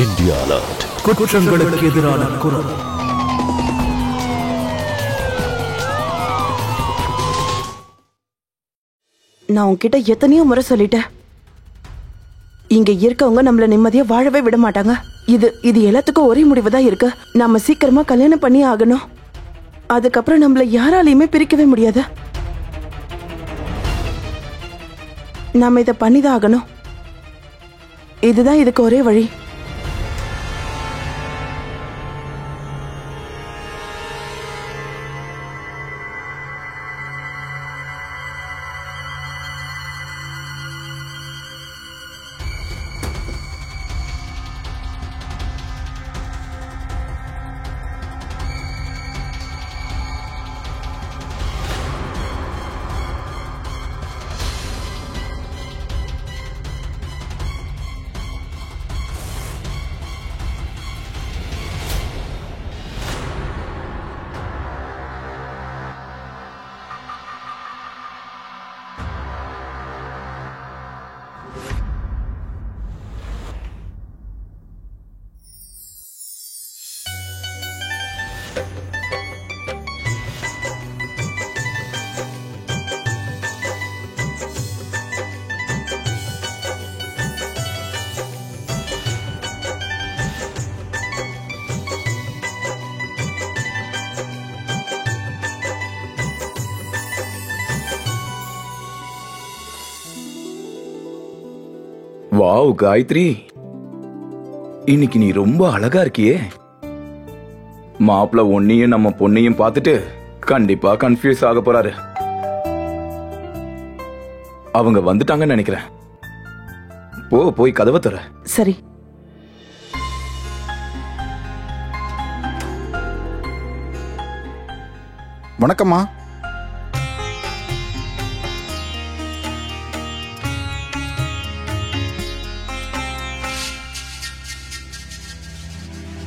India alert. குற்றங்களுக்கு எதிரான குரல். நான் உன்கிட்ட எத்தனையோ முறை சொல்லிட்டேன், இங்க இருக்கவங்க நம்மள நிம்மதியா வாழவே விட மாட்டாங்க. இது எல்லாத்துக்கும் ஒரே முடிவுதான் இருக்கு. நம்ம சீக்கிரமா கல்யாணம் பண்ணி ஆகணும். அதுக்கப்புறம் நம்மள யாராலையுமே பிரிக்கவே முடியாது. நாம இதை பண்ணிதான் ஆகணும். இதுதான் இதுக்கு ஒரே வழி. வாவ் காயத்ரி, இன்னைக்கு நீ ரொம்ப அழகா இருக்கியே. மாப்பிள்ள உன்னையும் நம்ம பொண்ணையும் பார்த்துட்டு கண்டிப்பா கன்ஃபியூஸ் ஆக போறாரு. அவங்க வந்துட்டாங்கன்னு நினைக்கிறேன். போய் கதவை தர. சரி. வணக்கம்மா.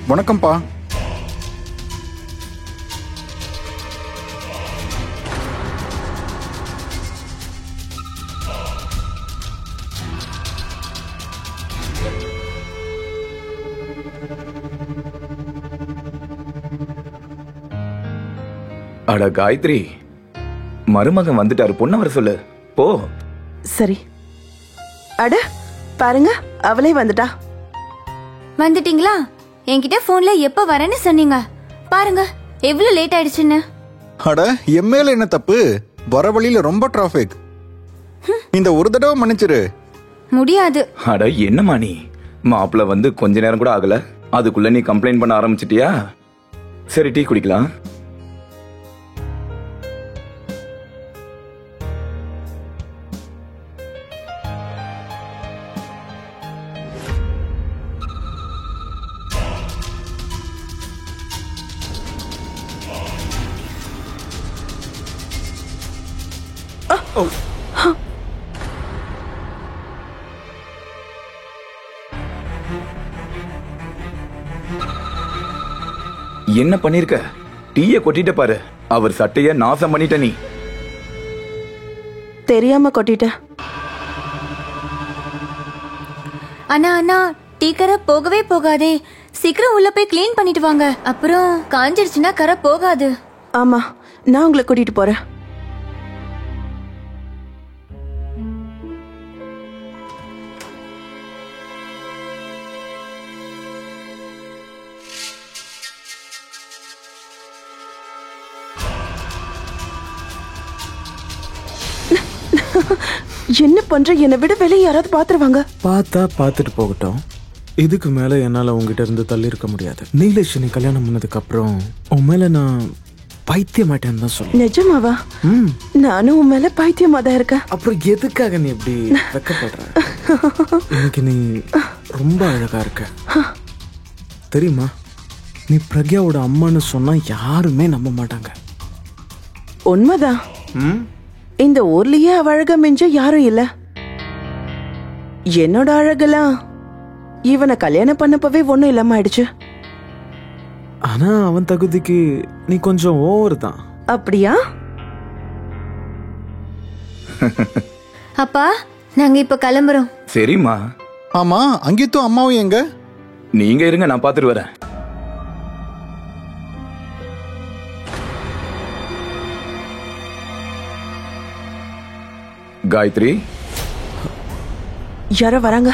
வணக்கம்ப்பா. அட காயத்ரி, மருமகன் வந்துட்டாரு. பொண்ண வர சொல்லு. போ. சரி. அட பாருங்க, அவளே வந்துட்டா. வந்துட்டீங்களா? என்கிட்ட போன்ல எப்ப வரேன்னு சொன்னீங்க. பாருங்க எவ்வளவு லேட் ஆயிடுச்சுன்னு. அட என் மேல என்ன தப்பு? வர வழியில ரொம்ப டிராபிக். இந்த ஒரு தடவை மன்னிச்சிரு. முடியாது. அட என்னம்மா நீ, மாப்பிள்ள வந்து கொஞ்ச நேரம் கூட ஆகல, அதுக்குள்ள நீ கம்ப்ளைண்ட் பண்ண ஆரம்பிச்சிட்டியா? சரி, டீ குடிக்கலாம். என்ன பண்ணிருக்க? டீய கொட்டிட்ட பாரு. அவர் சட்டைய நாசம் பண்ணிட்ட. நீ தெரியாம கொட்டிட்ட. அண்ணா டீ கரை போகவே போகாதே. சீக்கிரம் உள்ள போய் கிளீன் பண்ணிட்டு வாங்க. அப்புறம் காஞ்சிருச்சுன்னா கரை போகாது. ஆமா, நான் உங்களை கூட்டிட்டு போறேன். என்ன பண்ற? என்னை விட வெளியே யாராவது பாத்துருவாங்க. பார்த்துட்டு போகட்டும். இதுக்கு மேல என்னால உங்ககிட்ட இருந்து தள்ளி இருக்க முடியாது. நீலேஷனை கல்யாணம் பண்ணதுக்கு அப்புறம் உன் மேல நான் பைத்தியமாட்டேன்னு தான் சொல்ல. நிஜமாவா? நானும் உன் மேல பைத்தியமா தான் இருக்கேன். அப்புறம் எதுக்காக நீ இப்படி வெக்கப்படுற? இன்னைக்கு நீ ரொம்ப அழகா இருக்க தெரியுமா? நீ பிரக்யாவோட அம்மான்னு சொன்னா யாருமே நம்ப மாட்டாங்க. உண்மைதான். இந்த ஊர்லயே அவ அழக மிஞ்ச யாரும் இல்ல. என்னோட அழகெல்லாம் இவனை கல்யாணம் பண்ணப்பவே ஒண்ணும் இல்லாம ஆயிடுச்சு. ஆனா அவன் தகுதிக்கு நீ கொஞ்சம் ஓவர் தான். அப்படியா? அப்பா, நாங்க இப்ப கிளம்புறோம். சரிம்மா. ஆமா, அங்கித்தும் அம்மாவும் எங்க? நீங்க இருங்க, நான் பாத்துட்டு வரேன். காயத்ரி, யாரோ வராங்க.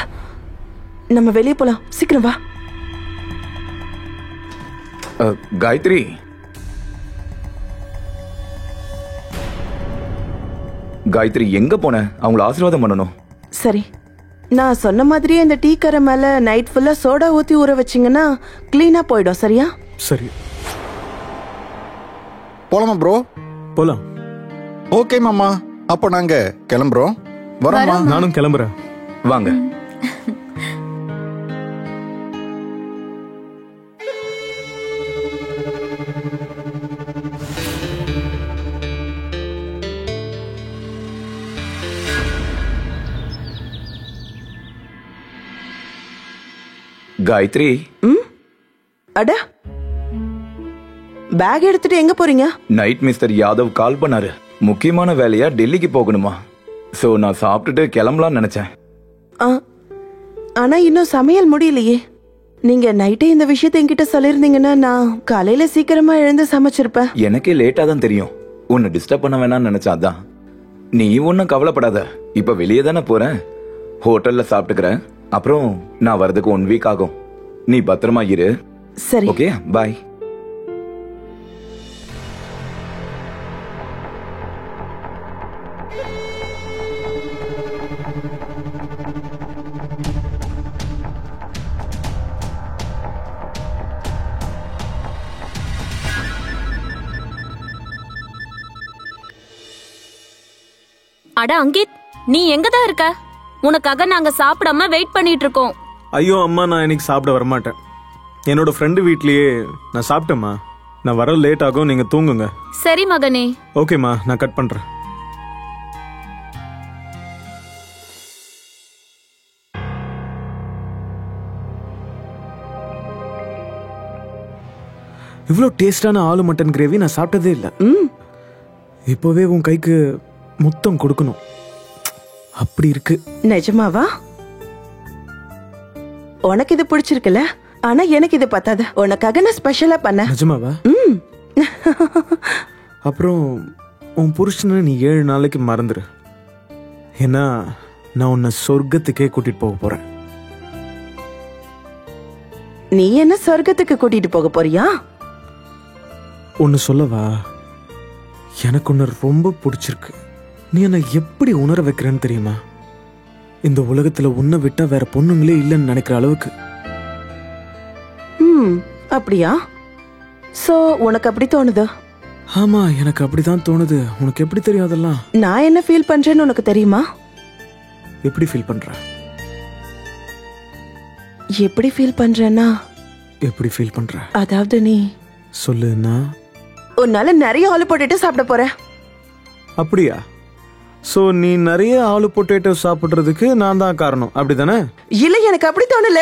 நம்ம வெளியே போலாம், சீக்கிரம் வா. காயத்ரி, காயத்ரி எங்க போன? அவங்கள ஆசீர்வாதம் பண்ணணும். சரி, நான் சொன்ன மாதிரியே இந்த டீ கரை மேல நைட் ஃபுல்லா சோடா ஊத்தி ஊற வச்சீங்கன்னா கிளீனா போயிடும். சரியா? சரி, போலாமா ப்ரோ? போலாம். ஓகே மாமா, அப்போ நாங்க கிளம்புறோம். வரோம்மா. நானும் கிளம்புறேன். வாங்க. காயத்ரி, அட, பேக் எடுத்துட்டு எங்க போறீங்க? நைட் மிஸ்டர் யாதவ் கால் பண்ணாரு. முக்கியமான வேலையா டெல்லிக்கு போகணுமா. சோ நான் சாப்பிட்டுட்டு கிளம்பலாம்னு நினைச்சேன். ஆ, ஆனா இன்னும் சமையல் முடியலையே. நீங்க நைட்டே இந்த விஷயத்தை என்கிட்ட சொல்லிருந்தீங்கன்னா நான் காலையில சீக்கிரமா எழுந்து சமைச்சிருப்பேன். எனக்கே லேட்டா தான் தெரியும். உன்னை டிஸ்டர்ப் பண்ண வேணாம்னு நினைச்சாதான். நீ ஒன்னும் கவலைப்படாத. இப்ப வெளியே தானே போறேன், ஹோட்டல்ல சாப்பிட்டுக்கிறேன். அப்புறம் நான் வரதுக்கு 1 வீக் ஆகும். நீ பத்திரமா இரு. சரி, ஓகே, பாய். அட அங்கித், நீ எங்கதான் இருக்க? உனக்காக நாங்க சாப்பிடாம வெயிட் பண்ணிட்டு இருக்கோம். ஐயோ அம்மா, நான் இன்னைக்கு சாப்பிட வரமாட்டேன். என்னோட ஃப்ரெண்டு வீட்லயே நான் சாப்பிட்டேம்மா. நான் வர லேட் ஆகும், நீங்க தூங்குங்க. சரி மகனே. ஓகேம்மா, நான் கட் பண்றேன். இவ்வளோ டேஸ்டான ஆலு மட்டன் கிரேவி நான் சாப்பிட்டதே இல்லை. இப்போவே உன் கைக்கு முத்தம் கொடுக்கணும், அப்படி இருக்கு. நிஜமாவா? உனக்கு இது பிடிச்சிருக்குல்ல? ஆனா எனக்கு இது பத்தாது. உனக்காக நான் ஸ்பெஷலா பண்ண. நிஜமாவா? அப்புறம் உன் புருஷனை நீ 7 நாளைக்கு மறந்துரு. ஏன்னா நான் உன்னை சொர்க்கத்துக்கே கூட்டிட்டு போக போறேன். நீ என்ன சொர்க்கத்துக்கு கூட்டிட்டு போக போறியா? ஒன்னு சொல்லவா? எனக்கு உன்னை ரொம்ப பிடிச்சிருக்கு. நீ என்னை எப்படி உணர வைக்கிறேன்னு தெரியுமா? இந்த உலகத்துல உன்னை விட்டா வேற பொண்ணுங்களே இல்லைன்னு நினைக்கிற அளவுக்கு. அப்படியா? சோ உனக்கு அப்படி தோணுது? ஆமா, எனக்கு அப்படிதான் தோணுது. உனக்கு எப்படி தெரியும் அதெல்லாம்? நான் என்ன ஃபீல் பண்றேன்னு உனக்கு தெரியுமா? எப்படி ஃபீல் பண்ற? எப்படி ஃபீல் பண்றேன்னா, எப்படி ஃபீல் பண்ற? அதாவது நீ சொல்லுன்னா உன்னால நிறைய ஆளு போட்டுட்டு சாப்பிட போற. அப்படியா? சோ நீ நிறைய ஆலு பொட்டேட்டோ சாப்பிடுறதுக்கு நான் தான் காரணம், அப்படிதானே? இல்ல, எனக்கு அப்படி தோணல.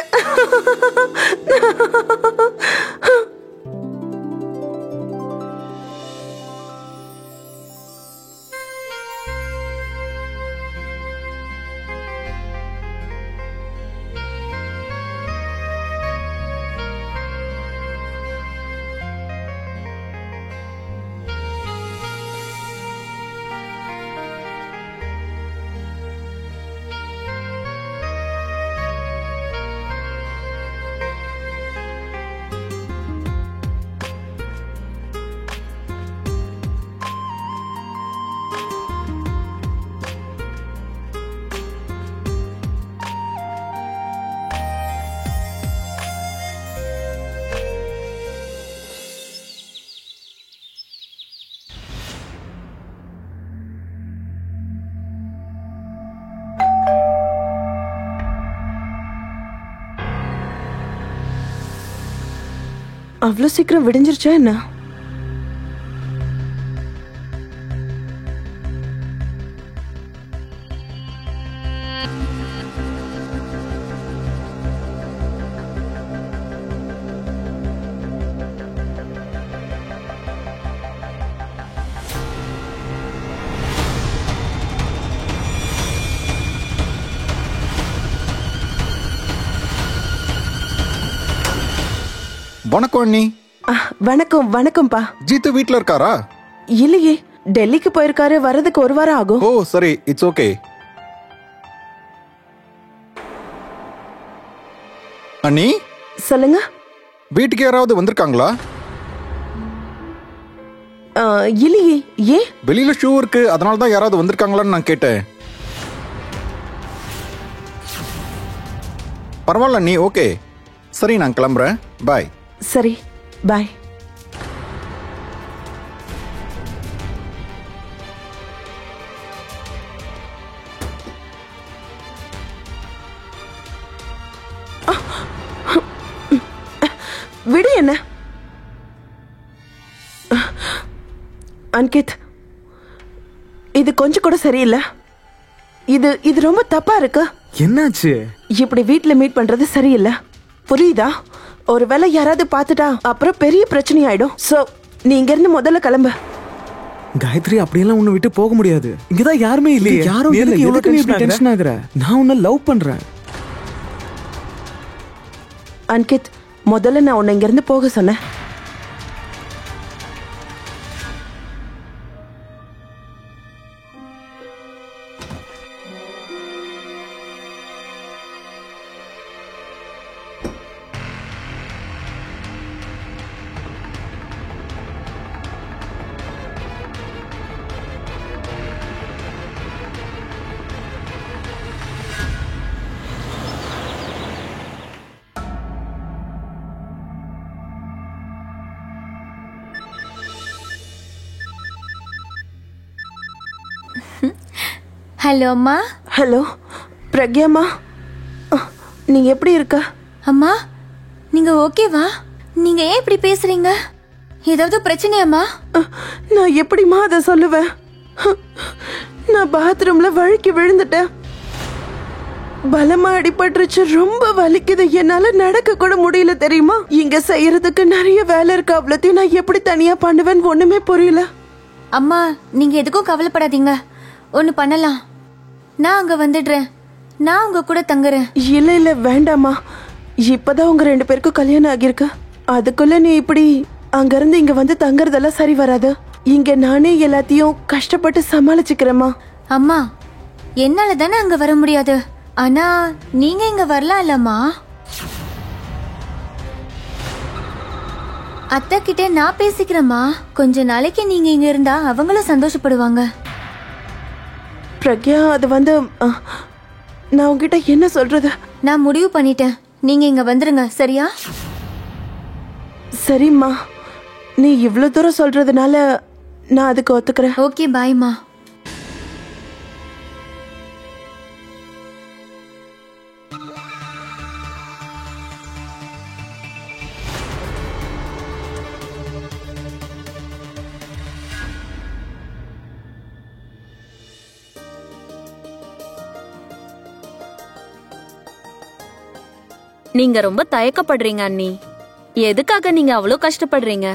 அவ்வளவு சீக்கிரம் விடிஞ்சிருச்சா என்ன? வணக்கம் அண்ணி. வணக்கம் வணக்கம்ப்பா. ஜீத்து வீட்ல இருக்காரா? இல்லையே, டெல்லிக்கு போயிருக்காரு. வர்றதுக்கு ஒரு வாரம் ஆகும். ஓ சரி, இட்ஸ் ஓகே. அண்ணி, சொல்லுங்க. வீட்டுக்கு யாராவது வந்திருக்காங்களா? இல்லையே, ஏன்? வெளியில ஷூ இருக்கு, அதனால தான் யாராவது வந்திருக்காங்களான்னு நான் கேட்டேன். பரவாயில்ல அண்ணி, ஓகே. சரி, நான் கிளம்புறேன். பாய். சரி, பாய். விடு என்ன. அன்கித், இது கொஞ்சம் கூட சரியில்லை. இது இது ரொம்ப தப்பா இருக்கு. என்னாச்சு? இப்படி வீட்ல மீட் பண்றது சரியில்லை, புரியுதா? ஒருவேளை யாராவது பார்த்துட்டா அப்புறம் பெரிய பிரச்சனை ஆயிடும். சோ நீ இங்க இருந்து முதல்ல கிளம்பு. காயத்ரி, அப்படியெல்லாம் உன்னை விட்டு போக முடியாது. இங்கதான் யாருமே இல்லையே. யாரும் இல்ல. எதுக்கு நீ இப்படி டென்ஷன் ஆகுற? நான் உன்னை லவ் பண்றேன். அன்கித், முதல்ல நான் உன்னை இங்க இருந்து போக சொன்னேன். ஹலோ அம்மா. ஹலோ பிரக்யாம்மா, நீ எப்படி இருக்க? அம்மா, நீங்க ஓகேவா? நீங்க ஏன் இப்படி பேசுறீங்க? ஏதாவது பிரச்சனையாம்மா? நான் எப்படிம்மா அதை சொல்லுவேன்? நான் பாத்ரூம்ல வழுக்கி விழுந்துட்டேன். பலமா அடிபட்டுருச்சு, ரொம்ப வலிக்குது. என்னால நடக்க கூட முடியல தெரியுமா? இங்க செய்யறதுக்கு நிறைய வேலை இருக்கு. அவ்வளோத்தையும் நான் எப்படி தனியா பண்ணுவேன்னு ஒண்ணுமே புரியல. அம்மா, நீங்க எதுக்கும் கவலைப்படாதீங்க. ஒன்னு பண்ணலாம், நான் அங்க வந்துடுறேன். நான் உங்க கூட தங்குறேன். இல்ல இல்ல வேண்டாமா. இப்பதான் உங்க 2 பேருக்கும் கல்யாணம் ஆகியிருக்கு. அதுக்குள்ள நீ இப்படி அங்க இருந்து இங்க வந்து தங்குறதெல்லாம் சரி வராது. இங்க நானே எல்லாத்தையும் கஷ்டப்பட்டு சமாளிச்சுக்கிறேம்மா. அம்மா, என்னால தானே அங்க வர முடியாது. ஆனா நீங்க இங்க வரலாம் இல்லம்மா? அத்தை கிட்ட நான் பேசிக்கிறேம்மா. கொஞ்ச நாளைக்கு நீங்க இங்க இருந்தா அவங்களும் சந்தோஷப்படுவாங்க. பிரக்யா, அது வந்து நான் உங்ககிட்ட என்ன சொல்றது? நான் முடிவு பண்ணிட்டேன். நீங்க இங்க வந்துருங்க, சரியா? சரிம்மா, நீ இவ்வளவு தூரம் சொல்றதுனால நான் அதுக்கு ஒத்துக்கிறேன். ஓகே, பாய்மா. நீங்க ரொம்ப தயக்கப்படுறீங்க அண்ணி. எதுக்காக நீங்க அவ்வளோ கஷ்டப்படுறீங்க?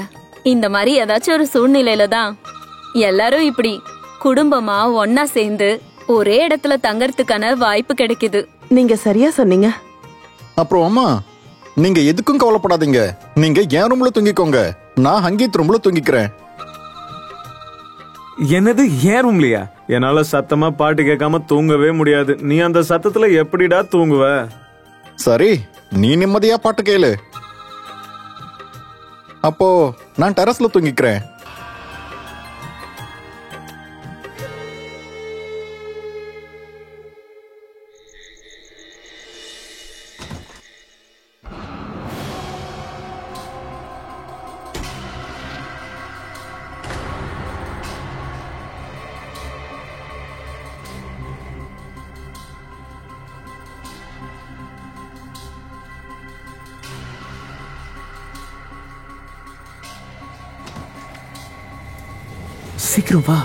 இந்த மாதிரி ஏதாச்சும் ஒரு சூழ்நிலையில தான் எல்லாரும் இப்படி குடும்பமா ஒன்னா சேர்ந்து ஒரே இடத்துல தங்கறதுக்கான வாய்ப்பு கிடைக்குது. நீங்க சரியா சொன்னீங்க. அப்புறம் அம்மா, நீங்க எதுக்கும் கவலைப்படாதீங்க. நீங்க என் ரூம்ல தூங்கிக்கோங்க, நான் ஹங்கீத் ரூம்ல தூங்கிக்கிறேன். என்னது, ஏன் ரூம்லையா? என்னால சத்தமா பாட்டு கேட்காம தூங்கவே முடியாது. நீ அந்த சத்தத்துல எப்படிடா தூங்குவ? சரி, நீ நிம்மதியா பாட்டு கேளு. அப்போ நான் டெரஸ்ல தூங்கிக்கிறேன். சீக்கிரம் வா.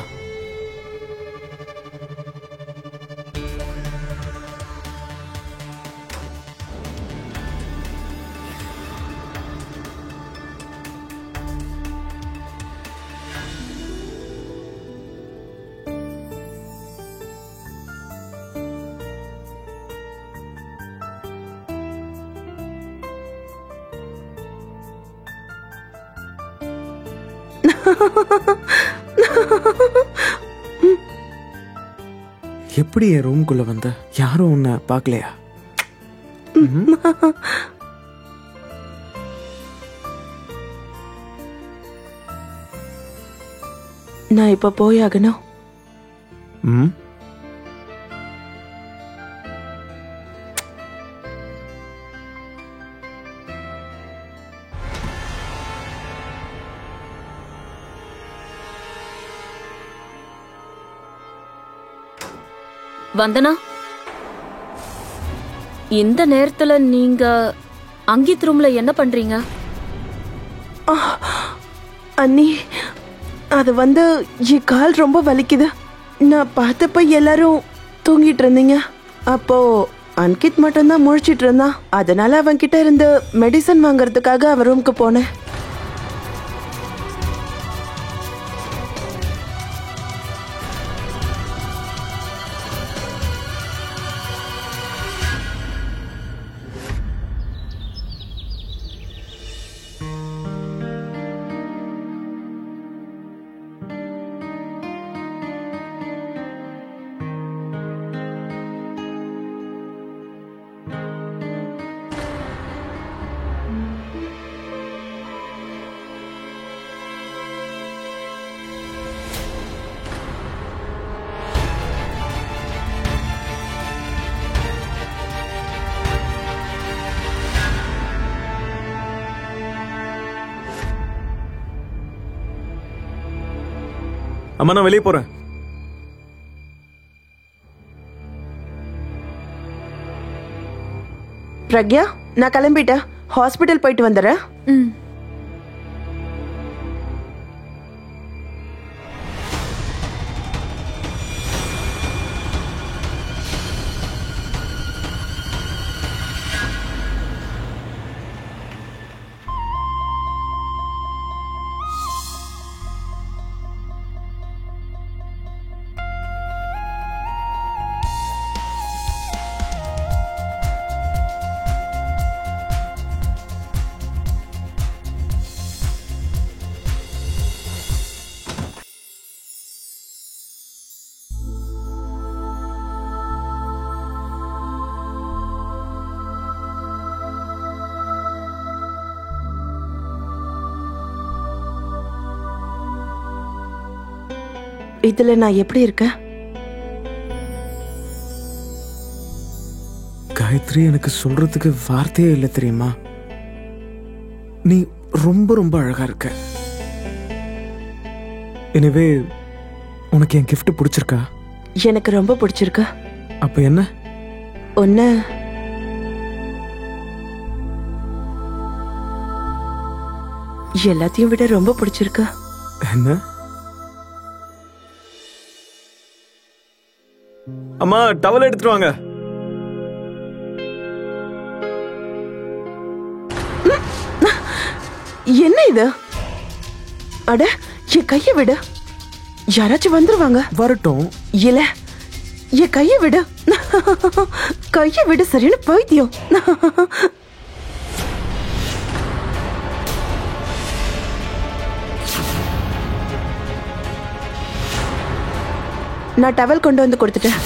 எப்படி என் ரூம்குள்ள வந்த? யாரும் உன்னை பார்க்கலையா? நான் இப்ப போயாகணும். ம் வந்தனா, இந்த நேரத்துல நீங்க அங்கித் ரூம்ல என்ன பண்றீங்க? அண்ணி, அது என் கால் ரொம்ப வலிக்குது. நான் பார்த்தப்ப எல்லாரும் தூங்கிட்டு இருந்தீங்க. அப்போ அன்கித் மட்டும்தான் முழிச்சிட்டு இருந்தான். அதனால அவன் கிட்ட இருந்து மெடிசன் வாங்கறதுக்காக அவன் ரூமுக்கு போனேன். அம்மா, நான் வெளியே போறேன். பிரக்யா, நான் கிளம்பிட்டேன். ஹாஸ்பிட்டல் போயிட்டு வந்துடுறேன். இதுல நான் எப்படி இருக்கேன்? காயத்ரி, எனக்கு சொல்றதுக்கு வார்த்தையே இல்லை தெரியுமா? நீ ரொம்ப ரொம்ப அழகா இருக்க. எனவே உனக்கு என் கிஃப்ட் பிடிச்சிருக்கா? எனக்கு ரொம்ப பிடிச்சிருக்கா. அப்ப என்ன? ஒன்னு எல்லாத்தையும் விட ரொம்ப பிடிச்சிருக்கா. என்ன? அம்மா, டவல் எடுத்துட்டு வாங்க. என்ன இது? அட, என் கைய விடு. யாராச்சும் வந்துருவாங்க. வரட்டும். இல்ல, என் கைய விடு. கைய விடு. சரியான பைத்தியம். நான் டவல் கொண்டு வந்து கொடுத்துட்டேன்.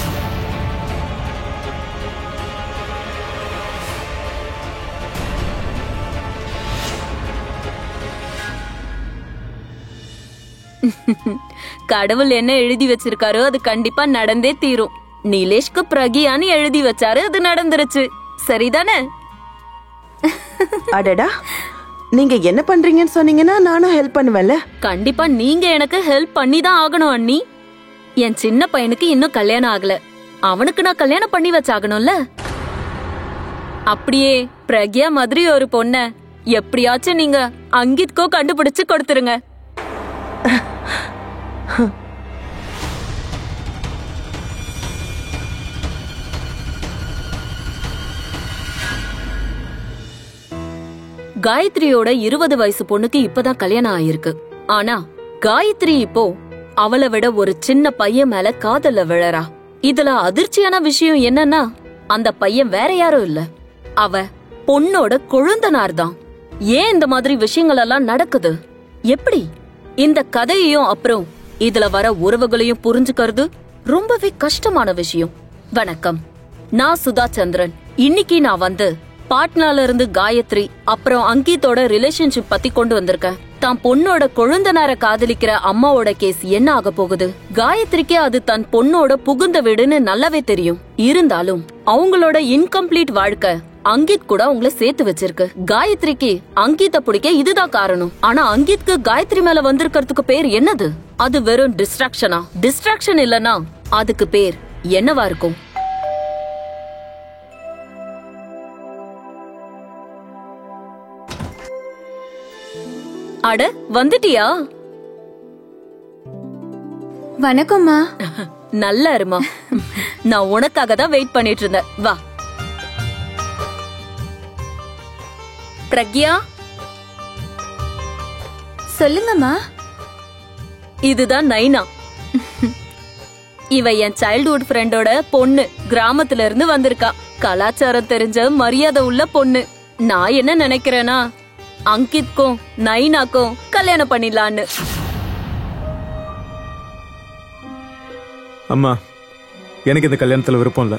கடவுள் என்ன எழுதி வச்சிருக்காரோ அது கண்டிப்பா நடந்தே தீரும். நிலேஷ்க்கு பிரகியான்னு எழுதி வச்சாரு, அது நடந்துருச்சு. சரிதானே? அடடா, நீங்க என்ன பண்றீங்கன்னு சொன்னீங்கன்னா நானும் ஹெல்ப் பண்ணுவேன்ல. கண்டிப்பா நீங்க எனக்கு ஹெல்ப் பண்ணி தான் ஆகணும் அண்ணி. என் சின்ன பையனுக்கு இன்னும் கல்யாணம் ஆகல. அவனுக்கு நான் கல்யாணம் பண்ணி வச்சாகணும்ல. அப்படியே பிரக்யா மாதிரி ஒரு பொண்ண எப்படியாச்சும் நீங்க அங்கித்கோ கண்டுபிடிச்சு கொடுத்துருங்க. காயத்ரியோட 20 வயசு பொண்ணுக்கு இப்பதான் கல்யாணம் ஆயிருக்கு. ஆனா காயத்ரி இப்போ அவளை விட ஒரு சின்ன பையன் மேல காதல்ல விழறா. இதுல அதிர்ச்சியான விஷயம் என்னன்னா, அந்த பையன் வேற யாரும் இல்ல, அவ பொண்ணோட கொழுந்தனார் தான். ஏன் இந்த மாதிரி விஷயங்கள் எல்லாம் நடக்குது? எப்படி இந்த கதையையும் அப்புறம் இதுல வர உறவுகளையும் புரிஞ்சுக்கிறது ரொம்பவே கஷ்டமான விஷயம். வணக்கம், நான் சுதா சந்திரன். இன்னைக்கு நான் வந்து பாட்னால இருந்து காயத்ரி அப்புறம் அங்கித்தோட ரிலேஷன்ஷிப் பத்தி கொண்டு வந்திருக்கேன். தான் பொண்ணோட கொழுந்தனார காதலிக்கிற அம்மாவோட கேஸ் என்ன ஆக போகுது? காயத்ரிக்கே அது தன் பொண்ணோட புகுந்த வீடுன்னு நல்லாவே தெரியும். இருந்தாலும் அவங்களோட இன்கம்ப்ளீட் வாழ்க்கை அங்கித் கூட அவங்கள சேர்த்து வச்சிருக்கு. காயத்ரிக்கு அங்கித்த பிடிக்க இதுதான் காரணம். ஆனா அங்கித்க்கு காயத்ரி மேல வந்திருக்கிறதுக்கு பேர் என்னது? அது வெறும் டிஸ்ட்ராக்ஷனா? டிஸ்ட்ராக்ஷன் இல்லனா அதுக்கு பேர் என்னவா இருக்கும்? அட, வந்துட்டியா? வணக்கம்மா. நல்லா இருமா. நான் உனக்காக தான் வெயிட் பண்ணிட்டு இருந்தேன். வா பிரக்யா. சொல்லுங்கம்மா. இதுதான் நைனா. இவ என் சைல்ட்ஹுட் ஃப்ரெண்டோட பொண்ணு. கிராமத்துல இருந்து வந்திருக்கா. கலாச்சாரம் தெரிஞ்ச மரியாதை உள்ள பொண்ணு. நான் என்ன நினைக்கிறேன்னா, அங்கித்க்கும் நைனாக்கும் கல்யாணம் பண்ணிடலான்னு. அம்மா, எனக்கு இந்த கல்யாணத்துல விருப்பம் இல்ல.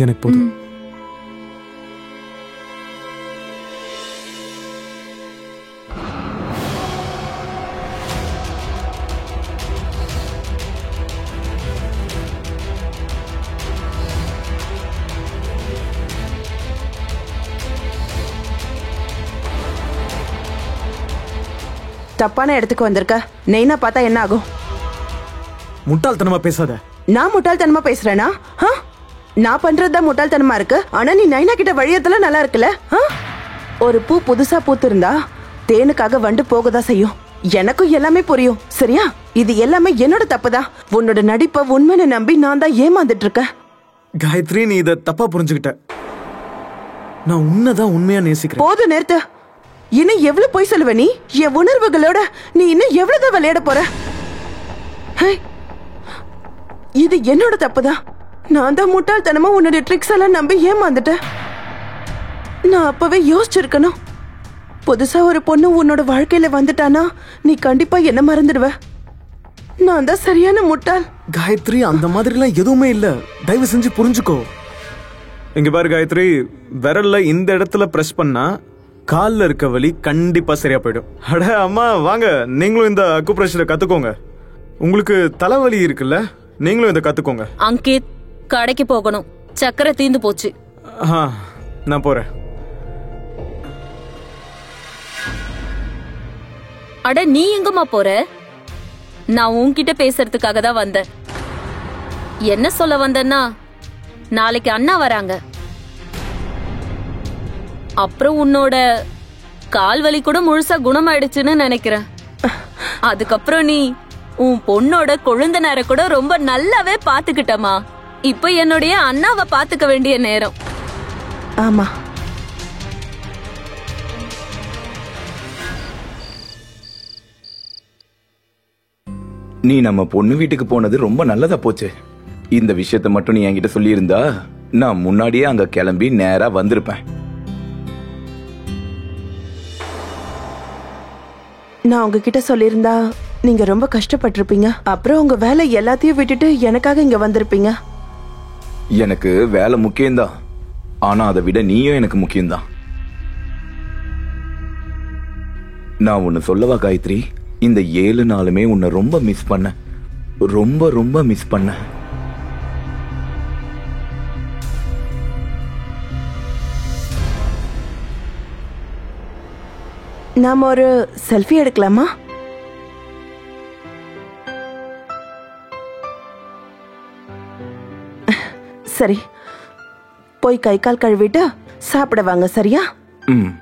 எனக்கு போதும். தப்பான இடத்துக்கு வந்திருக்க. நெய்னா பார்த்தா என்ன ஆகும்? முட்டாள்தனமா பேசாத. நான் முட்டாள்தனமா பேசுறேனா? நான் பண்றதுதான் முட்டாள்தனமா இருக்கு. ஆனா நீ நைனா கிட்ட வழியத்துல நல்லா இருக்குல்ல? ஒரு பூ புதுசா பூத்திருந்தா தேனுக்காக வண்டு போகதான் செய்யும். எனக்கும் எல்லாமே புரியும், சரியா? இது எல்லாமே என்னோட தப்புதான். உன்னோட நடிப்பை உண்மைன்னு நம்பி நான் தான் ஏமாந்துட்டு இருக்கேன். காயத்ரி, நீ இத தப்பா புரிஞ்சுக்கிட்ட. நான் உன்னதான் உண்மையா நேசிக்கிறேன். போதும், நேர்த்து. இன்னும் எவ்வளவு பொய் சொல்லுவ நீ? என் உணர்வுகளோட நீ இன்னும் எவ்வளவுதான் விளையாட போற? இது என்னோட தப்புதான். நான் தான் முட்டாள்தனமா உன்னோட ட்ரிக்ஸ் எல்லாம் நம்பி ஏமாந்துட்டேன். நான் அப்பவே யோசிச்சிருக்கணும். புதுசா ஒரு பொண்ணு உன்னோட வாழ்க்கையில வந்துட்டானா நீ கண்டிப்பா என்ன மறந்துடுவ. நான் தான் சரியான முட்டாள். காயத்ரி, அந்த மாதிரிலாம் எதுவுமே இல்ல. தயவு செஞ்சு புரிஞ்சுக்கோ. இங்க பாரு காயத்ரி, விரல்ல இந்த இடத்துல பிரஸ் பண்ணா கால்ல இருக்க வலி கண்டிப்பா சரியா போயிடும். அட அம்மா, வாங்க, நீங்களும் இந்த அக்குப்ரெஷரை கத்துக்கோங்க. உங்களுக்கு தலைவலி இருக்குல்ல, நீங்களும் இதை கத்துக்கோங்க. அங்கித், கடைக்கு போகணும். சக்கரை தீந்து போச்சு. நான் போறேன். அட, நீ எங்கம்மா போற? நான் உன்கிட்ட பேசுறதுக்காக தான் வந்தேன். என்ன சொல்ல வந்தேன்னா, நாளைக்கு அண்ணா வராங்க. அப்புறம் உன்னோட கால்வலி கூட முழுசா குணமாயிடுச்சுன்னு நினைக்கிறேன். அதுக்கப்புறம் நீ உன் பொண்ணோட கொழுந்தனார கூட ரொம்ப நல்லாவே பாத்துக்கிட்டமா. இப்ப என்னுடைய அண்ணாவை பாத்துக்க வேண்டிய நேரம். ஆமா, நீ நம்ம பொண்ணு வீட்டுக்கு போனது ரொம்ப நல்லதா போச்சு. இந்த விஷயத்த மட்டும் நீ என்கிட்ட சொல்லியிருந்தா நான் முன்னாடியே அங்க கிளம்பி நேரா வந்திருப்பேன். நான் உங்ககிட்ட சொல்லியிருந்தா நீங்க ரொம்ப கஷ்டப்பட்டிருப்பீங்க. அப்புறம் உங்க வேலை எல்லாத்தையும் விட்டுட்டு எனக்காக இங்க வந்திருப்பீங்க. எனக்கு வேலை முக்கியம்தான், ஆனா அதை விட நீயும் எனக்கு முக்கியம்தான். நான் ஒன்னு சொல்லவா காயத்ரி? இந்த 7 நாளுமே உன்னை ரொம்ப மிஸ் பண்ண, ரொம்ப ரொம்ப மிஸ் பண்ண. நாம ஒரு செல்ஃபி எடுக்கலாமா? சரி, போய் கை கால் கழுவிட்டு சாப்பிட வாங்க. சரியா? ம்.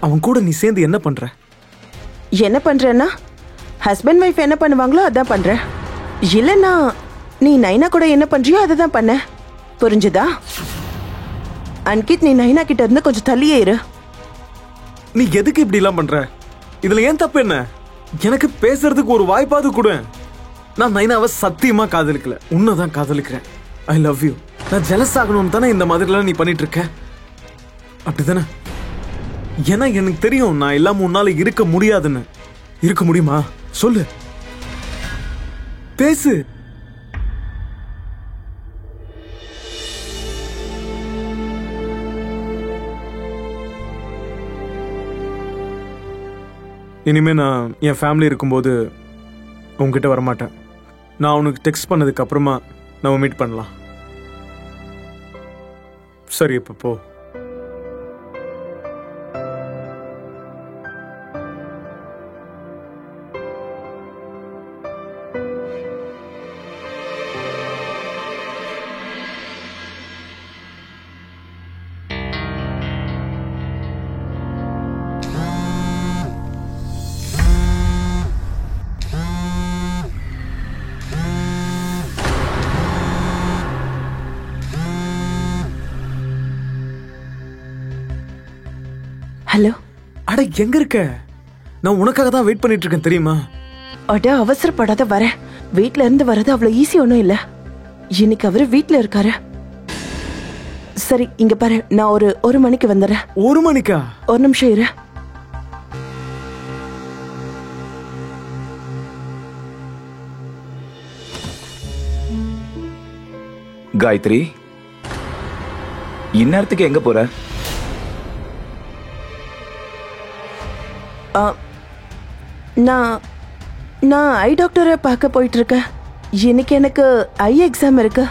அவன் கூட நீ சேர்ந்து என்ன பண்ற? என்ன பண்றேன்னா ஹஸ்பண்ட் ஒய்ஃப் என்ன பண்ணுவாங்களோ அதான் பண்றேன். இல்லைன்னா நீ நைனா கூட என்ன பண்றியோ அதை தான் பண்ண. புரிஞ்சுதா? அன்கித், நீ நைனா கிட்ட இருந்து கொஞ்சம் தள்ளியே இரு. நீ எதுக்கு இப்படி எல்லாம் பண்ற? இதுல ஏன் தப்பு என்ன? எனக்கு பேசுறதுக்கு ஒரு வாய்ப்பாவது கொடு. நான் நைனாவை சத்தியமா காதலிக்கல, உன்னதான் காதலிக்கிறேன். I love you. நான் ஜெலஸ் ஆகணும்னு தானே இந்த மாதிரிலாம் நீ பண்ணிட்டு இருக்க, அப்படிதானே? ஏன்னா எனக்கு தெரியும் நான் இல்லாம உன்னால இருக்க முடியாதுன்னு. இருக்க முடியுமா? சொல்லு, பேசு. இனிமே நான் என் ஃபேமிலி இருக்கும்போது உங்ககிட்ட வரமாட்டேன். நான் உனக்கு டெக்ஸ்ட் பண்ணதுக்கு அப்புறமா நம்ம மீட் பண்ணலாம். சரி, இப்போ போ. ஹலோ. அட, எங்க இருக்க? நான் உனக்காக தான் வெயிட் பண்ணிட்டு இருக்கேன், தெரியுமா? அட, அவசரப்படாத, வரேன். வீட்ல இருந்து வர்றது அவ்வளவு ஈஸி ஒன்றும் இல்ல. இன்னைக்கு அவரு வீட்ல இருக்காரு. சரி, இங்க பாரு, நான் ஒரு மணிக்கு வந்துடுறேன். 1 மணிக்கா? ஒரு நிமிஷம் இரு. காயத்ரி, இந்நேரத்துக்கு எங்க போற? நான் ஐ டாக்டரை பார்க்க போயிட்டு இருக்கேன். இன்னைக்கு எனக்கு ஐ எக்ஸாம் இருக்கு.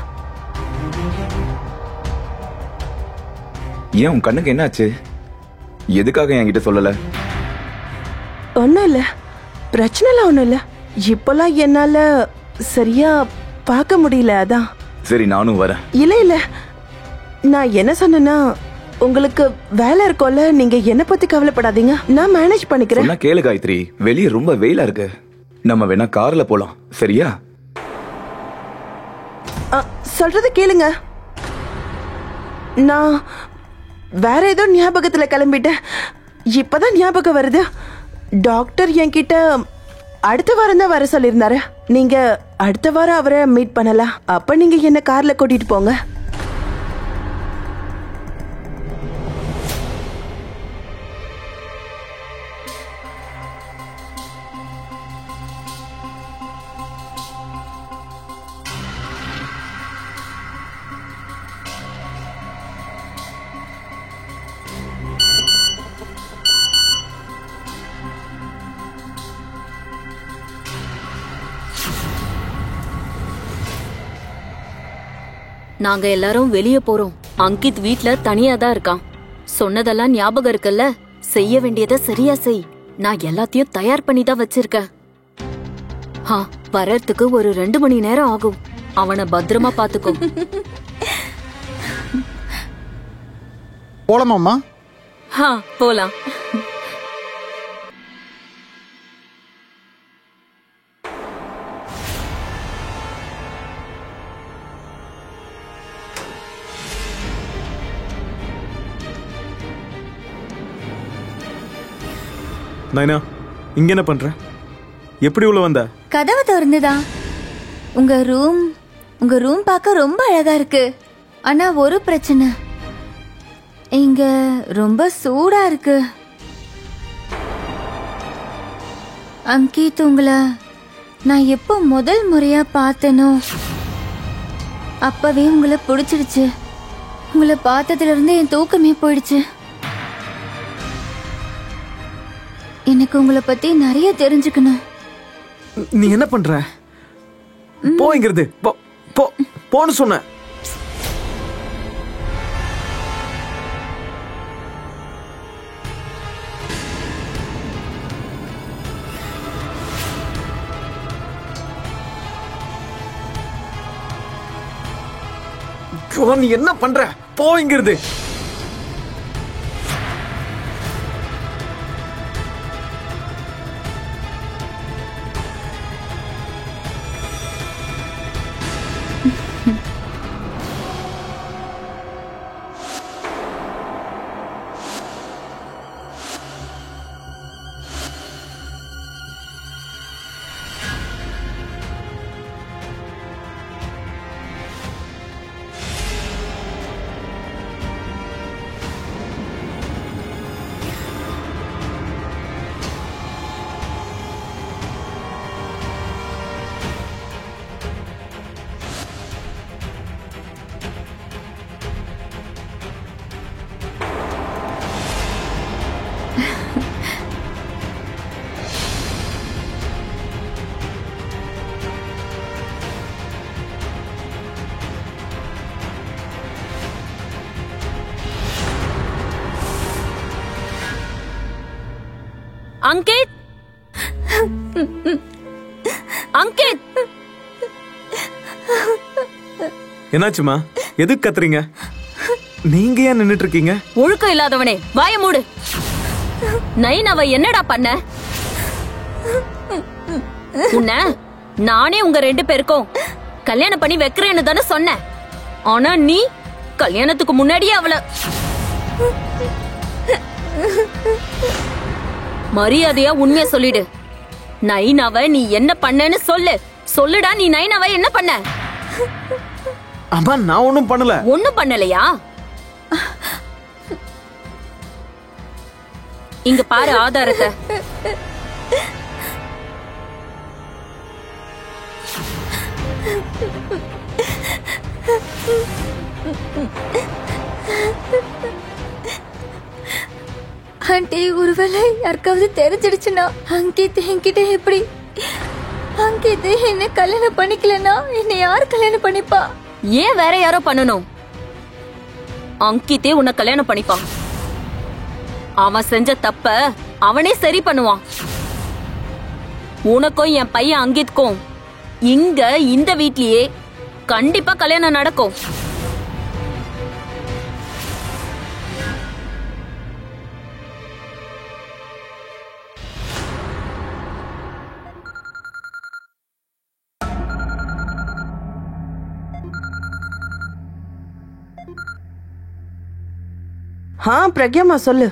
ஏன், உன் கண்ணுக்கு என்னாச்சு? எதுக்காக என்கிட்ட சொல்லல? ஒன்னும் இல்ல, பிரச்சனைலாம் ஒன்னும் இல்ல. இப்பெல்லாம் என்னால சரியா பார்க்க முடியல, அதான். சரி, நானும் வரேன். இல்ல, நான் என்ன சொன்னேன்னா, உங்களுக்கு வேலை இருக்கும்ல, நீங்க என்ன பத்தி கவலைப்படாதீங்க, நான் மேனேஜ் பண்ணிக்கிறேன். சொன்னா கேளு காயத்ரி, வெளியே ரொம்ப வெயிலா இருக்கு. நம்ம வேணா கார்ல போலாம், சரியா? சொல்றது கேளுங்க. நான் வேற ஏதோ ஞாபகத்துல கிளம்பிட்டேன். இப்பதான் ஞாபகம் வருது. டாக்டர் என்கிட்ட அடுத்த வாரம் தான் வர சொல்லியிருந்தாரு. நீங்க அடுத்த வாரம் அவரை மீட் பண்ணலாம். அப்ப நீங்க என்ன கார்ல கூட்டிட்டு போங்க. நாங்க எல்லாரும் வெளியே போறோம். அங்கித் வீட்ல தனியா தான் இருக்கான். சொன்னதெல்லாம் ஞாபகம் இருக்குல்ல? செய்ய வேண்டியதை சரியா செய். நான் எல்லாத்தையும் தயார் பண்ணி தான் வச்சிருக்கேன். வரத்துக்கு ஒரு 2 மணி நேரம் ஆகும். அவனை பத்திரமா பாத்துக்கோ. போலாமாம்மா? போலாம். நைனா, இங்க என்ன பண்ற? எப்படி உள்ள வந்த? கதவு திறந்துதா? உங்க ரூம் பார்க்க ரொம்ப அழகா இருக்கு. ஆனா ஒரு பிரச்சனை, இங்க ரொம்ப சூடா இருக்கு. அங்கித், உங்களை நான் எப்போ முதல் முறையா பார்த்தேனோ அப்பவே உங்களை பிடிச்சிடுச்சு. உங்களை பார்த்ததுல இருந்து என் தூக்கமே போயிடுச்சு. எனக்கு உங்களை பத்தி நிறைய தெரிஞ்சுக்கணும். நீ என்ன பண்ற? போங்கிறது போ போ போன்னு சொன்ன. நீ என்ன பண்ற? போங்கிறது. அங்கித், அங்கித், என்னாச்சுமா? எதுக்கு கத்துறீங்க? நீங்க ஏன் நின்னுட்டு இருக்கீங்க? ஒழுக்கம் இல்லாதவனே, வாய மூடு. நைனாவை என்னடா பண்ண? உன்ன நானே உங்க 2 பேருக்கும் கல்யாணம் பண்ணி வைக்கிறேன்னு தானே சொன்னேன். ஆனா நீ கல்யாணத்துக்கு முன்னாடியே அவளை மரியாதையா உண்மைய சொல்லிடு. நைனாவை நீ என்ன பண்ணன்னு சொல்லு. சொல்லுடா, நீ நைனாவை என்ன பண்ண? அம்மா, நான் ஒண்ணும் பண்ணல. ஒண்ணும் பண்ணலையா? இங்க பாரு ஆதாரத்தை. ஆண்டி, ஒருவேளை யாருக்காவது தெரிஞ்சிடுச்சுன்னா அங்கித் என்கிட்ட எப்படி? அங்கித் என்ன கல்யாணம் பண்ணிக்கலன்னா என்ன யாரு கல்யாணம் பண்ணிப்பா? ஏன் வேற யாரோ பண்ணணும்? அங்கித்தே உன்னை கல்யாணம் பண்ணிப்பான். அவன் செஞ்ச தப்ப அவனே சரி பண்ணுவான். உனக்கும் என் பையன் அங்கித்க்கும் இங்க இந்த வீட்லயே கண்டிப்பா கல்யாணம் நடக்கும். பிரக்யாமா சொல்லு.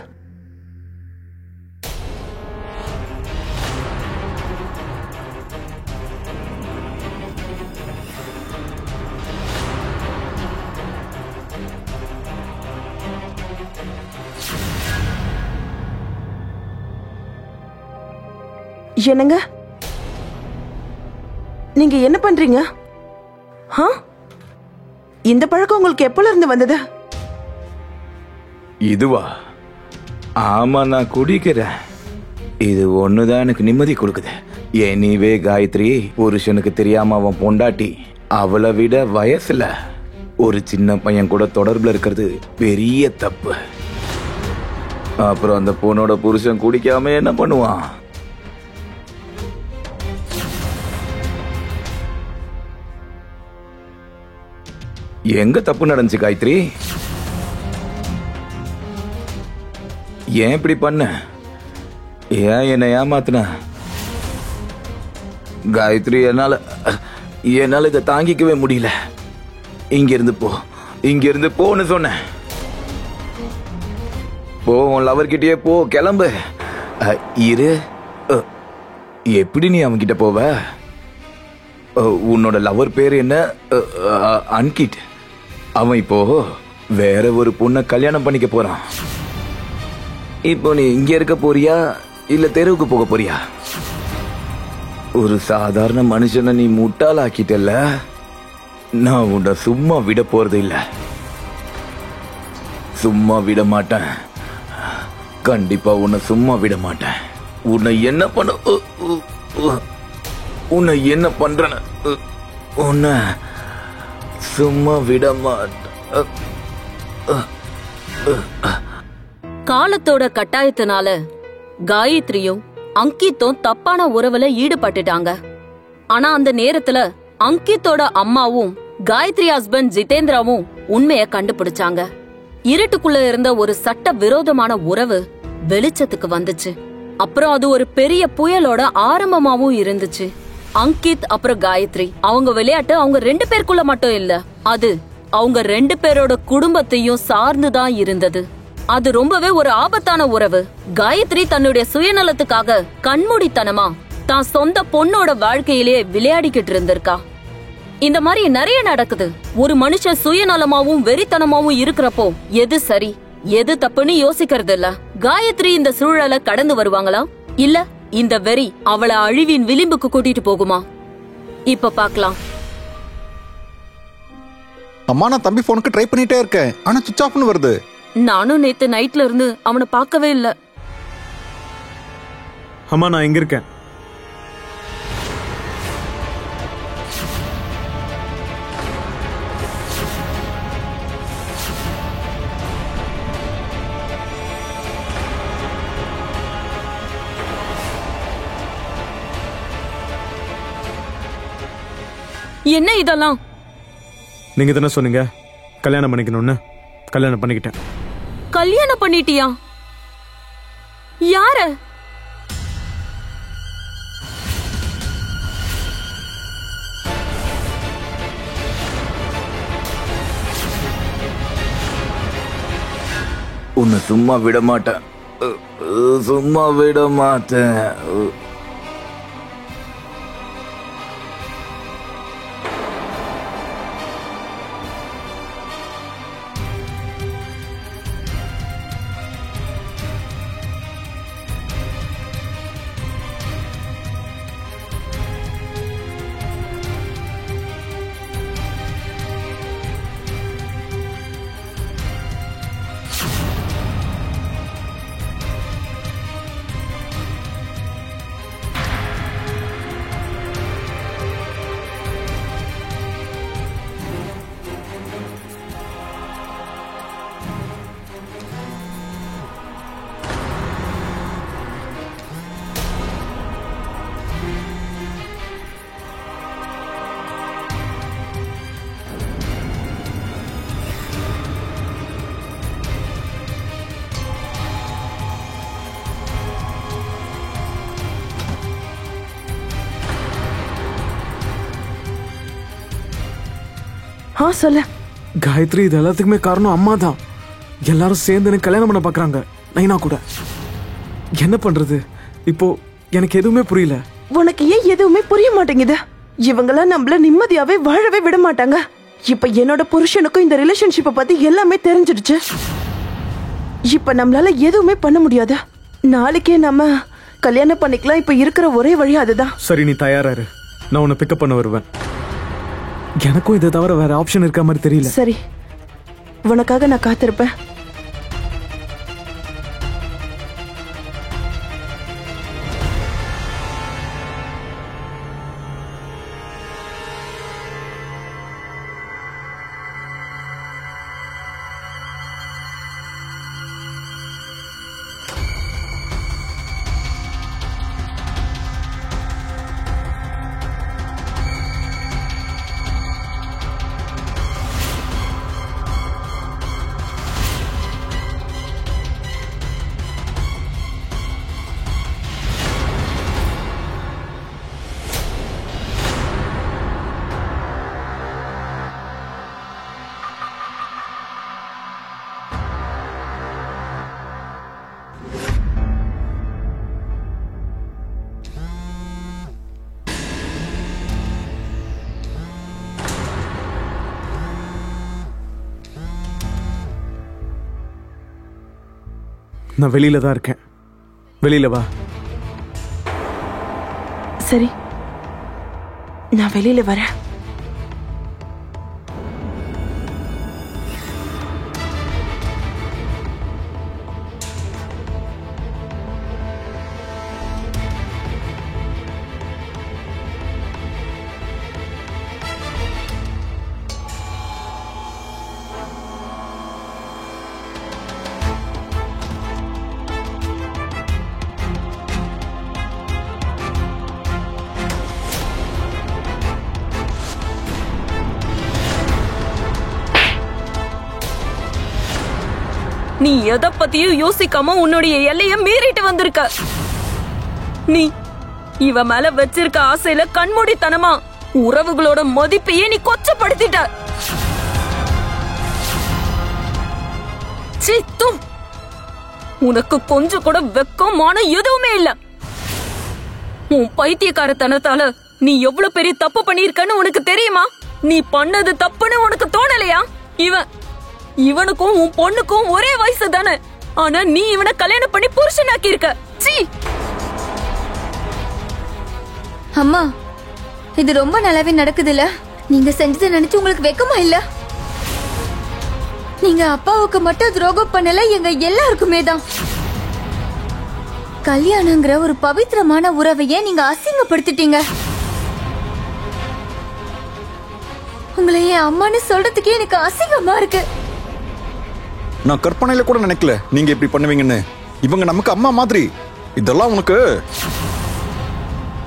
என்னங்க, நீங்க என்ன பண்றீங்க? இந்த பழக்கம் உங்களுக்கு எப்பல இருந்து வந்தது? இதுவா? ஆமா, நான் குடிக்கிறேன். இது ஒண்ணுதான் எனக்கு நிம்மதி கொடுக்குது. எனிவே காயத்ரி, புருஷனுக்கு தெரியாம அவன் பொண்டாட்டி அவளை விட வயசுல ஒரு சின்ன பையன் கூட தொடர்புல இருக்கிறது பெரிய தப்பு. அப்புறம் அந்த பொண்ணோட புருஷன் குடிக்காம என்ன பண்ணுவான்? எங்க தப்பு நடந்துச்சு காயத்ரி? ஏன் இப்படி பண்ண? ஏன் என்னை ஏமாத்தின? காயத்ரி, என்னால இதை தாங்கிக்கவே முடியல. இங்க இருந்து போன்னு சொன்னேன். போ, உன் லவர்கிட்டயே போ, கிளம்பு. இரு. எப்படி நீ அவன்கிட்ட போவ? உன்னோட லவர் பேர் என்ன? அன்கிட். அவன் இப்போ வேற ஒரு பொண்ணை கல்யாணம் பண்ணிக்க போறான். இப்போ நீ இங்க இருக்க போறியா இல்ல தெருவுக்கு போக போறியா? ஒரு சாதாரண மனுஷனை நீ முட்டாளாக்கிட்டல. நான் உன்னை சும்மா விட போறது இல்ல. சும்மா விட மாட்டேன். கண்டிப்பா உன்னை சும்மா விட மாட்டேன். உன்னை என்ன பண்ண உன்னை என்ன பண்றேன்னு உன்னை சும்மா விட மாட்டேன். காலத்தோட கட்டாயத்தினால காயத்ரியும் அங்கித்தும் தப்பான உறவுல ஈடுபட்டுட்டாங்க. ஆனா அந்த நேரத்துல அங்கித்தோட அம்மாவும் காயத்ரி ஹஸ்பண்ட் ஜிதேந்திராவும் உண்மைய கண்டுபிடிச்சாங்க. இருட்டுக்குள்ள இருந்த ஒரு சட்ட விரோதமான உறவு வெளிச்சத்துக்கு வந்துச்சு. அப்புறம் அது ஒரு பெரிய புயலோட ஆரம்பமாவும் இருந்துச்சு. அங்கித் அப்புறம் காயத்ரி அவங்க விளையாட்டு அவங்க 2 பேருக்குள்ள மட்டும் இல்ல, அது அவங்க 2 பேரோட குடும்பத்தையும் சார்ந்துதான் இருந்தது. அது ரொம்பவே ஒரு ஆபத்தான உறவு. காயத்ரி தன்னுடைய சுயநலத்துக்காக கண்மூடித்தனமா தான் சொந்த பொண்ணோட வாழ்க்கையிலேயே விளையாடிக்கிட்டு இருந்திருக்கா. இந்த மாதிரி நிறைய நடக்குது. ஒரு மனுஷன் சுயநலமாவும் வெறித்தனமாவும் இருக்கிறப்போ எது சரி எது தப்புன்னு யோசிக்கிறது இல்ல. காயத்ரி இந்த சூழலை கடந்து வருவாங்களா, இல்ல இந்த வெறி அவளை அழிவின் விளிம்புக்கு கூட்டிட்டு போகுமா? இப்ப பாக்கலாம். அம்மா, நான் தம்பி போனுக்கு ட்ரை பண்ணிட்டே இருக்கேன், ஆனா சுவிட்ச் ஆஃப்னு வருது. நானும் நேத்து நைட்ல இருந்து அவனை பார்க்கவே இல்ல. அம்மா, நான் எங்க இருக்கேன்? என்ன இதெல்லாம்? நீங்க தானே சொன்னீங்க கல்யாணம் பண்ணிக்கணும்னு. கல்யாணம் பண்ணிக்கிட்டேன். கல்யாணம் பண்ணிட்டியா? யார? உன்னை சும்மா விட மாட்டேன், சும்மா விட மாட்டேன். சொல்ல. காயத்ரி, இது எல்லாத்துக்குமே காரணம் அம்மா தான். எல்லாரும் சேர்ந்து எனக்கு கல்யாணம் பண்ண பாக்குறாங்க, நைனா கூட. என்ன பண்றது இப்போ? எனக்கு எதுவுமே புரியல. உனக்கு ஏன் எதுவுமே புரிய மாட்டேங்குது? இவங்கெல்லாம் நம்மள நிம்மதியாவே வாழவே விட மாட்டாங்க. இப்ப என்னோட புருஷனுக்கும் இந்த ரிலேஷன்ஷிப்பை பத்தி எல்லாமே தெரிஞ்சிடுச்சு. இப்ப நம்மளால எதுவுமே பண்ண முடியாது. நாளைக்கே நம்ம கல்யாணம் பண்ணிக்கலாம். இப்ப இருக்கிற ஒரே வழி அதுதான். சரி, நீ தயாரா இரு, நான் உன்னை பிக்கப் பண்ண வருவேன். எனக்கும் இதை தவிர வேற ஆப்ஷன் இருக்க மாதிரி தெரியல. சரி, உனக்காக நான் காத்திருப்பேன். நான் வெளியில தான் இருக்கேன், வெளியில வா. சரி, நான் வெளியில வரேன். நீ எதை பத்தியும் யோசிக்காம உன்னுடைய எல்லைய மீறிட்டு வந்திருக்க. நீ இவ மேல வச்சிருக்க ஆசையில கண்மூடித்தனமா உறவுகளோட மதிப்பையே நீ கொச்சப்படுத்திட்ட. சித்தும் உனக்கு கொஞ்சம் கூட வெக்கமான எதுவுமே இல்ல. உன் பைத்தியக்காரத்தனத்தால நீ எவ்வளவு பெரிய தப்பு பண்ணிருக்கன்னு உனக்கு தெரியுமா? நீ பண்ணது தப்புன்னு உனக்கு தோணலையா? இவனுக்கும் உன் பொண்ணுக்கும் ஒரே வயசு தானே, ஆனா நீ இவனை கல்யாணம் பண்ணி புருஷனாக்கி இருக்க. சீ! அம்மா, இது ரொம்ப நல்லாவே நடக்குதுல்ல? நீங்க செஞ்சதை நினைச்சு உங்களுக்கு வெக்கமா இல்ல? நீங்க அப்பாவுக்கு மட்டும் துரோகம் பண்ணல, எங்க எல்லாருக்குமே தான். கல்யாணங்கிற ஒரு பவித்திரமான உறவையே நீங்க அசிங்கப்படுத்திட்டீங்க. உங்களை என் அம்மான்னு சொல்றதுக்கே எனக்கு அசிங்கமா இருக்கு. நான் கற்பனையில கூட நினைக்கல நீங்க இப்படி பண்ணுவீங்கன்னு. இவங்க நமக்கு அம்மா மாதிரி.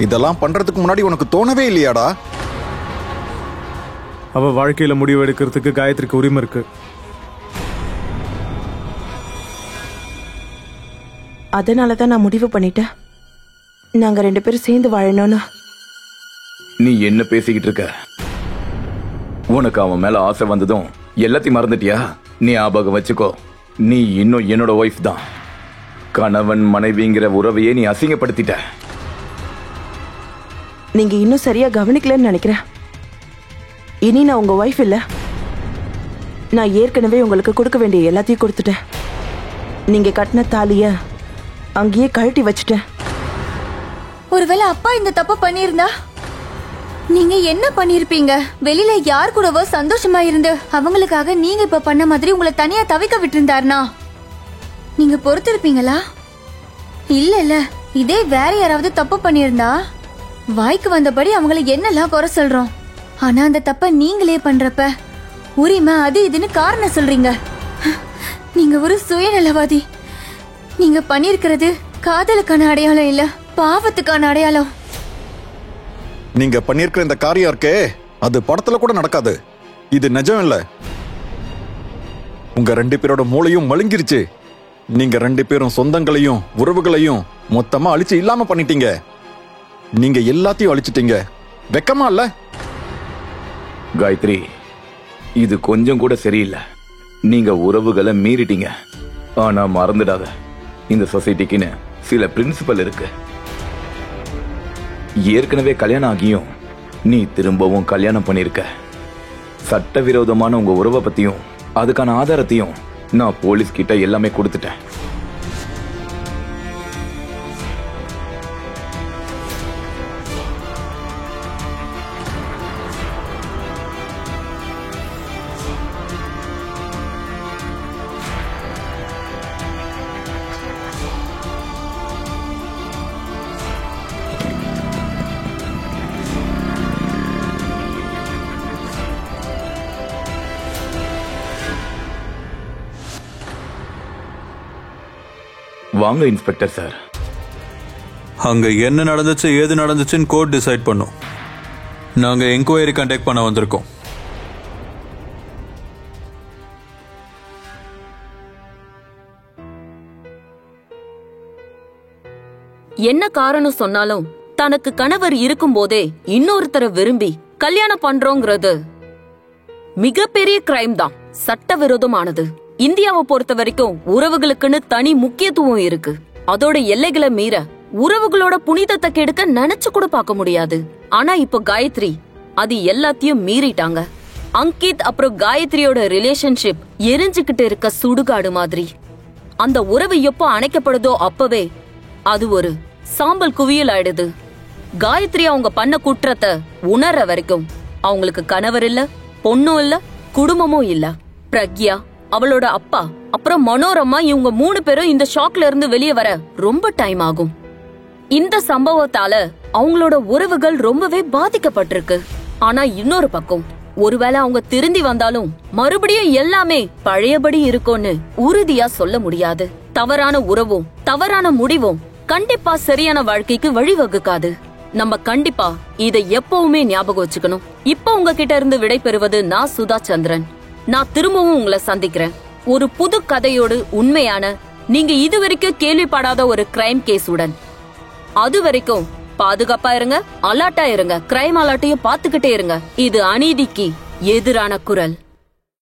இதெல்லாம் பண்றதுக்கு முன்னாடி உனக்கு தோணவே இல்லையாடா? அவ வாழ்க்கையில முடிவு எடுக்கிறதுக்கு காயத்ரிக்கு உரிமை இருக்கு. அதனாலதான் நான் முடிவு பண்ணிட்டேன், நாங்க 2 பேரும் சேர்ந்து வாழணும்னு. நீ என்ன பேசிக்கிட்டு இருக்க? உனக்கு அவன் மேல ஆசை வந்ததும் எல்லாத்தையும் மறந்துட்டியா? நீ ஞாபகம் வச்சுக்கோ, நீ இன்னும் என்னோட ஒய்ஃப் தான். கணவன் மனைவிங்கிற உறவையே நீ அசிங்கப்படுத்திட்ட. நீங்க இன்னும் சரியா கவனிக்கலன்னு நினைக்கிறேன். இனி நான் உங்க ஒய்ஃப் இல்ல. நான் ஏற்கனவே உங்களுக்கு கொடுக்க வேண்டிய எல்லாத்தையும் கொடுத்துட்டேன். நீங்க கட்டின தாலிய அங்கேயே கழட்டி வச்சுட்டேன். ஒருவேளை அப்பா இந்த தப்பு பண்ணிருந்தா நீங்க என்ன பண்ணிருப்பீங்க? வெளியில யார் கூடவோ சந்தோஷமா இருந்து அவங்களுக்காக நீங்க இப்ப பண்ண மாதிரி உங்களை தனியா தவிக்க விட்டுருந்தாருனா நீங்க பொறுத்திருப்பீங்களா? இல்ல, இதே வேற யாராவது தப்பு பண்ணிருந்தா வாய்க்கு வந்தபடி அவங்களை என்னெல்லாம் குறை சொல்றோம். ஆனா அந்த தப்ப நீங்களே பண்றப்ப உரிமை அது இதுன்னு காரணம் சொல்றீங்க. நீங்க ஒரு சுயநலவாதி. நீங்க பண்ணிருக்கிறது காதலுக்கான அடையாளம் இல்ல, பாவத்துக்கான அடையாளம். நீங்க பண்ணிருக்கிற இந்த காரியம் இருக்கே, அது படத்துல கூட நடக்காது. இது நிஜம் இல்ல. உங்க 2 பேரோட மூளையும் மழுங்கிருச்சு. நீங்க 2 பேரும் சொந்தங்களையும் உறவுகளையும் மொத்தமா அழிச்சு இல்லாம பண்ணிட்டீங்க. நீங்க எல்லாத்தையும் அழிச்சிட்டீங்க. வெக்கமா இல்ல? காயத்ரி, இது கொஞ்சம் கூட சரியில்லை. நீங்க உறவுகளை மீறிட்டீங்க. ஆனா மறந்துடாத, இந்த சொசைட்டிக்குன்னு சில பிரின்சிபல் இருக்கு. ஏற்கனவே கல்யாணம் ஆகியும் நீ திரும்பவும் கல்யாணம் பண்ணிருக்க. சட்டவிரோதமான உங்க உறவை பத்தியும் அதுக்கான ஆதாரத்தையும் நான் போலீஸ் கிட்ட எல்லாமே கொடுத்துட்டேன். வாங்க இன்ஸ்பெக்டர் சார். அங்க என்ன நடந்துச்சு ஏது நடந்துச்சுன்னு கோர்ட் டிசைட் பண்ணும். நாங்க என்கொயரி கண்டக்ட் பண்ண வந்திருக்கோம். என்ன காரணம் சொன்னாலும் தனக்கு கணவர் இருக்கும் போதே இன்னொருத்தரை விரும்பி கல்யாணம் பண்றோங்கிறது மிகப்பெரிய கிரைம் தான், சட்டவிரோதமானது. இந்தியாவை பொறுத்த வரைக்கும் உறவுகளுக்குன்னு தனி முக்கியத்துவம் இருக்கு. அதோட எல்லைகளை மீற உறவுகளோட புனிதத்தை கெடுக்க நினைச்சு கூட பார்க்க முடியாது. ஆனா இப்போ காயத்ரி அது எல்லாத்தையும் மீறிட்டாங்க. அங்கித் அப்புறம் காயத்ரியோட ரிலேஷன்ஷிப் எரிஞ்சுக்கிட்டு இருக்க சுடுகாடு மாதிரி. அந்த உறவு எப்போ அணைக்கப்படுதோ அப்பவே அது ஒரு சாம்பல் குவியல் ஆயிடுது. காயத்ரி அவங்க பண்ண குற்றத்தை உணர்ற வரைக்கும் அவங்களுக்கு கணவர் இல்ல, பொண்ணும் இல்ல, குடும்பமும் இல்ல. பிரக்யா, அவளோட அப்பா, அப்புறம் மனோரமா இவங்க 3 பேரும் இந்த ஷாக்ல இருந்து வெளியே வர ரொம்ப டைம் ஆகும். இந்த சம்பவத்தால அவங்களோட உறவுகள் ரொம்பவே பாதிக்கப்பட்டிருக்கு. ஆனா இன்னொரு பக்கம் ஒருவேளை அவங்க திருந்தி வந்தாலும் மறுபடியும் எல்லாமே பழையபடி இருக்கும்னு உறுதியா சொல்ல முடியாது. தவறான உறவும் தவறான முடிவும் கண்டிப்பா சரியான வாழ்க்கைக்கு வழிவகுக்காது. நம்ம கண்டிப்பா இதை எப்பவுமே ஞாபகம் வச்சுக்கணும். இப்ப உங்ககிட்ட இருந்து விடை பெறுவது நான் சுதா சந்திரன். நான் திரும்பவும் உங்களை சந்திக்கிறேன். ஒரு புது கதையோடு உண்மையான நீங்க இதுவரைக்கும் கேள்விப்படாத ஒரு கிரைம் கேஸ் உடன். அது வரைக்கும் பாதுகாப்பா இருங்க, அலர்ட்டா இருங்க, கிரைம் அலர்ட்டையும் பாத்துக்கிட்டே இருங்க. இது அநீதிக்கு எதிரான குரல்.